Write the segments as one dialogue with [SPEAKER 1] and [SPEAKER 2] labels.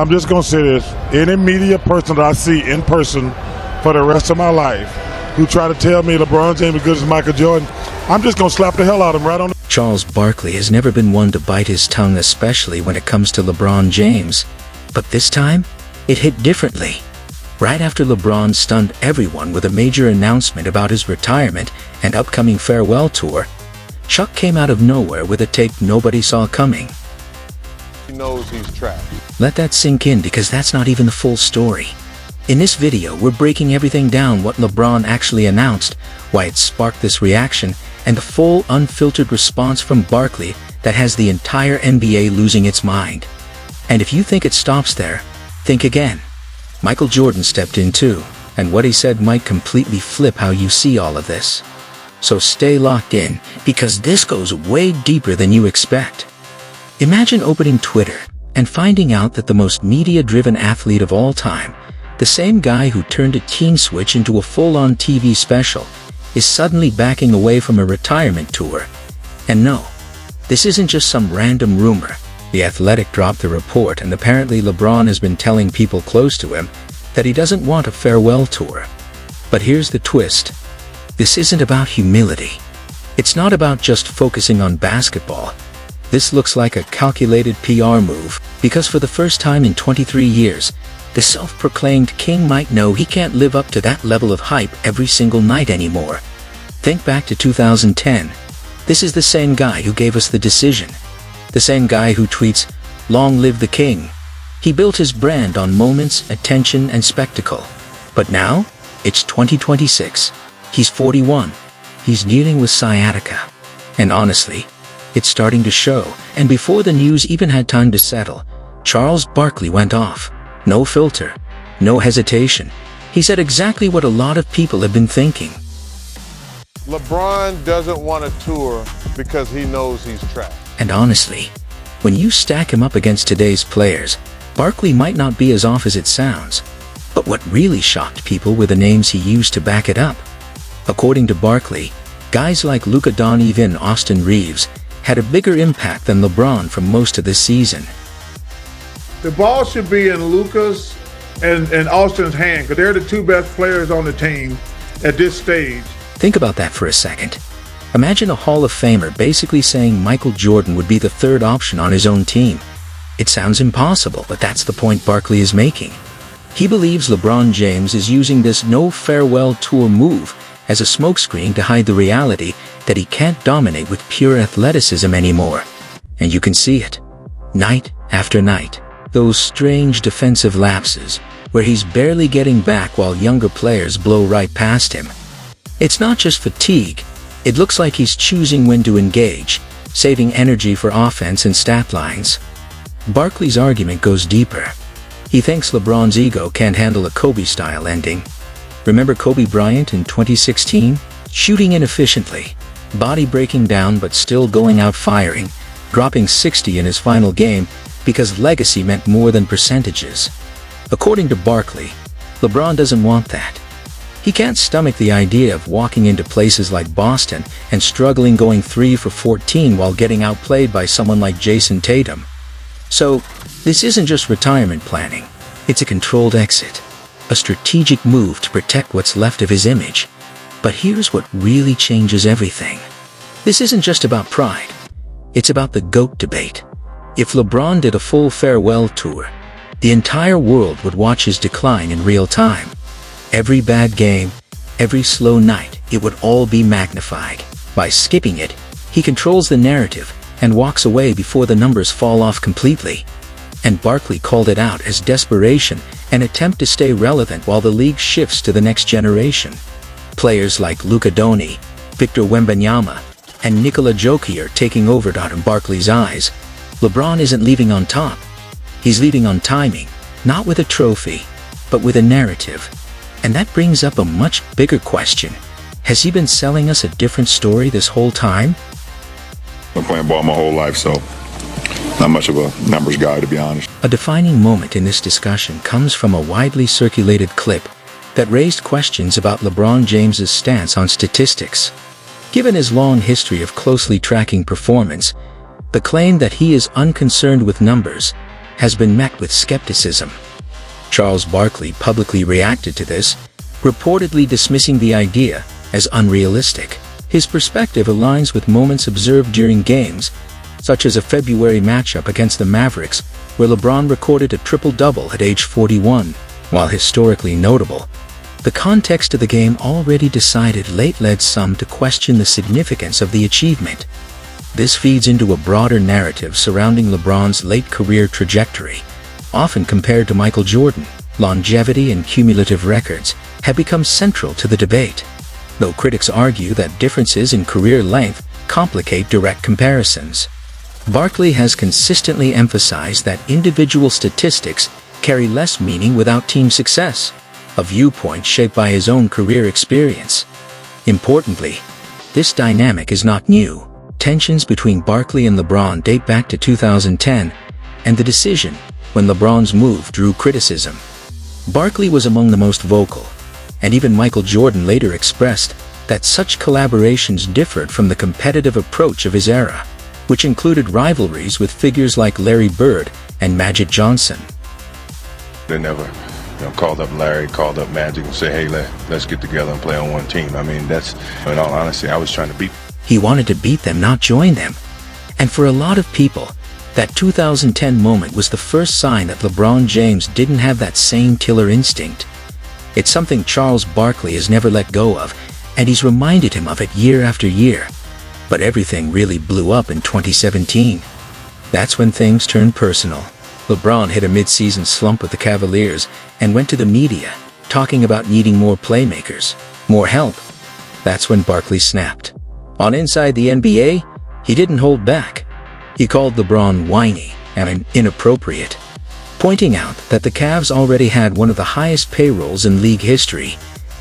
[SPEAKER 1] I'm just going to say this. Any media person that I see in person for the rest of my life who try to tell me LeBron James is good as Michael Jordan, I'm just going to slap the hell out of him right on the...
[SPEAKER 2] Charles Barkley has never been one to bite his tongue, especially when it comes to LeBron James. But this time, it hit differently. Right after LeBron stunned everyone with a major announcement about his retirement and upcoming farewell tour, Chuck came out of nowhere with a take nobody saw coming.
[SPEAKER 3] He knows he's trapped.
[SPEAKER 2] Let that sink in, because that's not even the full story. In this video, we're breaking everything down: what LeBron actually announced, why it sparked this reaction, and the full, unfiltered response from Barkley that has the entire NBA losing its mind. And if you think it stops there, think again. Michael Jordan stepped in too, and what he said might completely flip how you see all of this. So stay locked in, because this goes way deeper than you expect. Imagine opening Twitter and finding out that the most media-driven athlete of all time, the same guy who turned a Teen Switch into a full-on TV special, is suddenly backing away from a retirement tour. And no, this isn't just some random rumor. The Athletic dropped the report, and apparently LeBron has been telling people close to him that he doesn't want a farewell tour. But here's the twist. This isn't about humility. It's not about just focusing on basketball. This looks like a calculated PR move, because for the first time in 23 years, the self-proclaimed king might know he can't live up to that level of hype every single night anymore. Think back to 2010. This is the same guy who gave us the decision. The same guy who tweets, "Long live the king." He built his brand on moments, attention, and spectacle. But now, it's 2026. He's 41. He's dealing with sciatica. And honestly, it's starting to show. And before the news even had time to settle, Charles Barkley went off. No filter, no hesitation. He said exactly what a lot of people have been thinking.
[SPEAKER 3] LeBron doesn't want a tour because he knows he's trapped.
[SPEAKER 2] And honestly, when you stack him up against today's players, Barkley might not be as off as it sounds. But what really shocked people were the names he used to back it up. According to Barkley, guys like Luka Doncic and Austin Reeves had a bigger impact than LeBron for most of this season.
[SPEAKER 4] The ball should be in Luka's and Austin's hand, because they're the two best players on the team at this stage.
[SPEAKER 2] Think about that for a second. Imagine a Hall of Famer basically saying Michael Jordan would be the third option on his own team. It sounds impossible, but that's the point Barkley is making. He believes LeBron James is using this no farewell tour move as a smokescreen to hide the reality that he can't dominate with pure athleticism anymore. And you can see it. Night after night. Those strange defensive lapses, where he's barely getting back while younger players blow right past him. It's not just fatigue. It looks like he's choosing when to engage, saving energy for offense and stat lines. Barkley's argument goes deeper. He thinks LeBron's ego can't handle a Kobe-style ending. Remember Kobe Bryant in 2016? Shooting inefficiently, body breaking down but still going out firing, dropping 60 in his final game because legacy meant more than percentages. According to Barkley, LeBron doesn't want that. He can't stomach the idea of walking into places like Boston and struggling going 3 for 14 while getting outplayed by someone like Jason Tatum. So, this isn't just retirement planning. It's a controlled exit. A strategic move to protect what's left of his image. But here's what really changes everything. This isn't just about pride. It's about the GOAT debate. If LeBron did a full farewell tour, the entire world would watch his decline in real time. Every bad game, every slow night, it would all be magnified. By skipping it, he controls the narrative and walks away before the numbers fall off completely. And Barkley called it out as desperation, an attempt to stay relevant while the league shifts to the next generation. Players like Luka Doncic, Victor Wembanyama, and Nikola Jokic are taking over. In Barkley's eyes, LeBron isn't leaving on top. He's leaving on timing, not with a trophy, but with a narrative. And that brings up a much bigger question. Has he been selling us a different story this whole time?
[SPEAKER 5] I've been playing ball my whole life, so not much of a numbers guy, to be honest.
[SPEAKER 2] A defining moment in this discussion comes from a widely circulated clip that raised questions about LeBron James's stance on statistics. Given his long history of closely tracking performance, the claim that he is unconcerned with numbers has been met with skepticism. Charles Barkley publicly reacted to this, reportedly dismissing the idea as unrealistic. His perspective aligns with moments observed during games, such as a February matchup against the Mavericks, where LeBron recorded a triple-double at age 41. While historically notable, the context of the game already decided late led some to question the significance of the achievement. This feeds into a broader narrative surrounding LeBron's late career trajectory. Often compared to Michael Jordan, longevity and cumulative records have become central to the debate, though critics argue that differences in career length complicate direct comparisons. Barkley has consistently emphasized that individual statistics carry less meaning without team success, a viewpoint shaped by his own career experience. Importantly, this dynamic is not new. Tensions between Barkley and LeBron date back to 2010, and the decision, when LeBron's move drew criticism. Barkley was among the most vocal, and even Michael Jordan later expressed that such collaborations differed from the competitive approach of his era, which included rivalries with figures like Larry Bird and Magic Johnson.
[SPEAKER 6] They never called up Larry, called up Magic and say, hey, let's get together and play on one team. I mean, that's, in all honesty, I was trying to beat.
[SPEAKER 2] He wanted to beat them, not join them. And for a lot of people, that 2010 moment was the first sign that LeBron James didn't have that same killer instinct. It's something Charles Barkley has never let go of, and he's reminded him of it year after year. But everything really blew up in 2017. That's when things turned personal. LeBron hit a mid-season slump with the Cavaliers and went to the media, talking about needing more playmakers, more help. That's when Barkley snapped. On Inside the NBA, he didn't hold back. He called LeBron whiny and inappropriate, pointing out that the Cavs already had one of the highest payrolls in league history,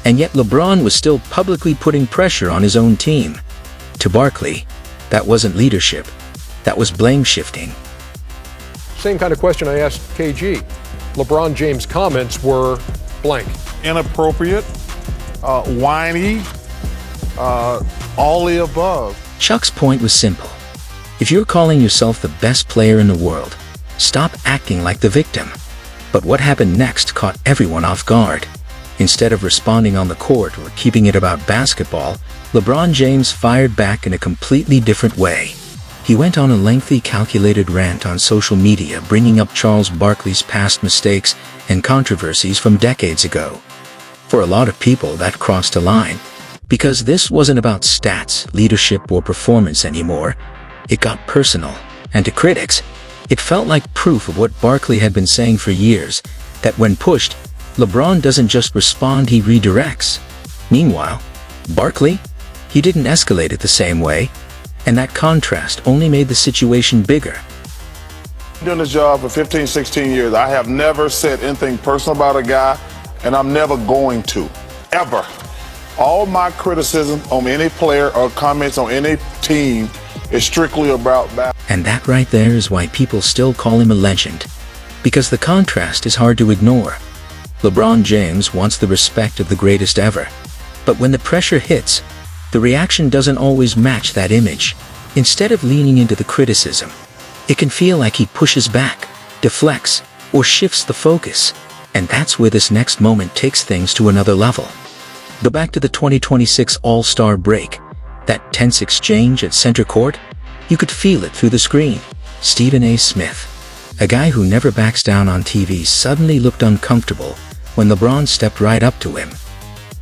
[SPEAKER 2] and yet LeBron was still publicly putting pressure on his own team. To Barkley, that wasn't leadership, that was blame shifting.
[SPEAKER 7] Same kind of question I asked KG. LeBron James' comments were blank.
[SPEAKER 3] Inappropriate, whiny, all the above.
[SPEAKER 2] Chuck's point was simple. If you're calling yourself the best player in the world, stop acting like the victim. But what happened next caught everyone off guard. Instead of responding on the court or keeping it about basketball, LeBron James fired back in a completely different way. He went on a lengthy, calculated rant on social media, bringing up Charles Barkley's past mistakes and controversies from decades ago. For a lot of people, that crossed a line, because this wasn't about stats, leadership, or performance anymore. It got personal, and to critics, it felt like proof of what Barkley had been saying for years, that when pushed, LeBron doesn't just respond, he redirects. Meanwhile, Barkley, he didn't escalate it the same way, and that contrast only made the situation bigger.
[SPEAKER 8] Doing this job for 15, 16 years, I have never said anything personal about a guy, and I'm never going to, ever. All my criticism on any player or comments on any team is strictly about that.
[SPEAKER 2] And that right there is why people still call him a legend. Because the contrast is hard to ignore. LeBron James wants the respect of the greatest ever. But when the pressure hits, the reaction doesn't always match that image. Instead of leaning into the criticism, it can feel like he pushes back, deflects, or shifts the focus. And that's where this next moment takes things to another level. Go back to the 2026 All-Star break. That tense exchange at center court, you could feel it through the screen. Stephen A. Smith, a guy who never backs down on TV, suddenly looked uncomfortable when LeBron stepped right up to him.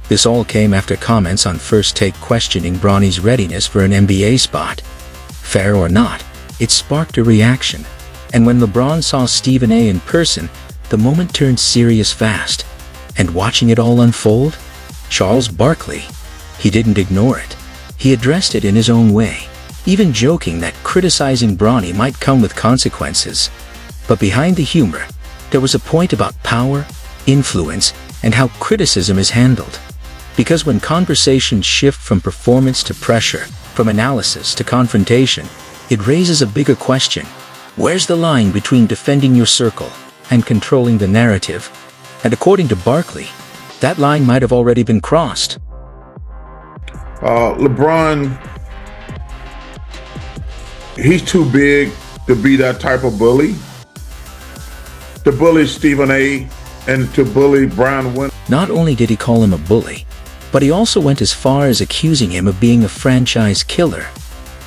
[SPEAKER 2] This all came after comments on First Take questioning Bronny's readiness for an NBA spot. Fair or not, it sparked a reaction, and when LeBron saw Stephen A. in person, the moment turned serious fast. And watching it all unfold, Charles Barkley, he didn't ignore it. He addressed it in his own way, even joking that criticizing Bronny might come with consequences. But behind the humor, there was a point about power, influence, and how criticism is handled. Because when conversations shift from performance to pressure, from analysis to confrontation, it raises a bigger question. Where's the line between defending your circle and controlling the narrative? And according to Barkley, that line might have already been crossed.
[SPEAKER 4] LeBron, he's too big to be that type of bully. to bully Stephen A. and to bully Brian Wynn.
[SPEAKER 2] Not only did he call him a bully, but he also went as far as accusing him of being a franchise killer.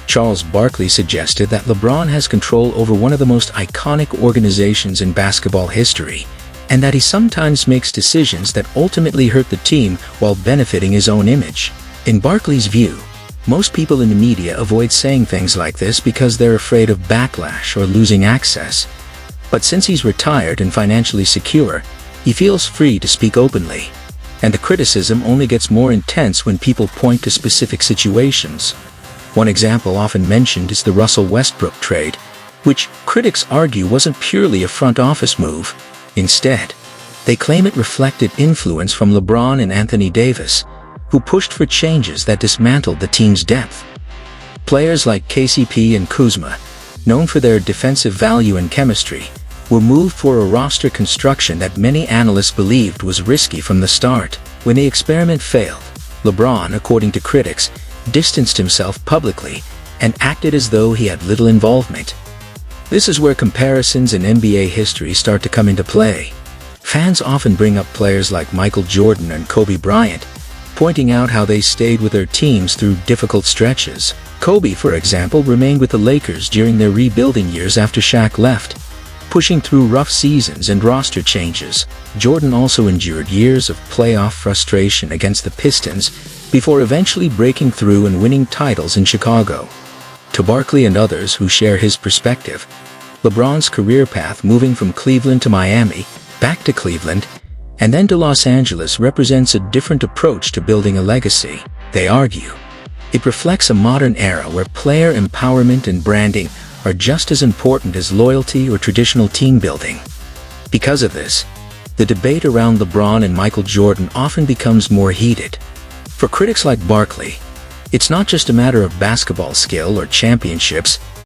[SPEAKER 2] Charles Barkley suggested that LeBron has control over one of the most iconic organizations in basketball history, and that he sometimes makes decisions that ultimately hurt the team while benefiting his own image. In Barkley's view, most people in the media avoid saying things like this because they're afraid of backlash or losing access. But since he's retired and financially secure, he feels free to speak openly. And the criticism only gets more intense when people point to specific situations. One example often mentioned is the Russell Westbrook trade, which critics argue wasn't purely a front office move. Instead, they claim it reflected influence from LeBron and Anthony Davis, who pushed for changes that dismantled the team's depth. Players like KCP and Kuzma, known for their defensive value and chemistry, were moved for a roster construction that many analysts believed was risky from the start. When the experiment failed, LeBron, according to critics, distanced himself publicly and acted as though he had little involvement. This is where comparisons in NBA history start to come into play. Fans often bring up players like Michael Jordan and Kobe Bryant, pointing out how they stayed with their teams through difficult stretches. Kobe, for example, remained with the Lakers during their rebuilding years after Shaq left, pushing through rough seasons and roster changes. Jordan also endured years of playoff frustration against the Pistons before eventually breaking through and winning titles in Chicago. To Barkley and others who share his perspective, LeBron's career path moving from Cleveland to Miami, back to Cleveland, and then to Los Angeles represents a different approach to building a legacy. They argue it reflects a modern era where player empowerment and branding are just as important as loyalty or traditional team building. Because of this, the debate around LeBron and Michael Jordan often becomes more heated. For critics like Barkley, it's not just a matter of basketball skill or championships,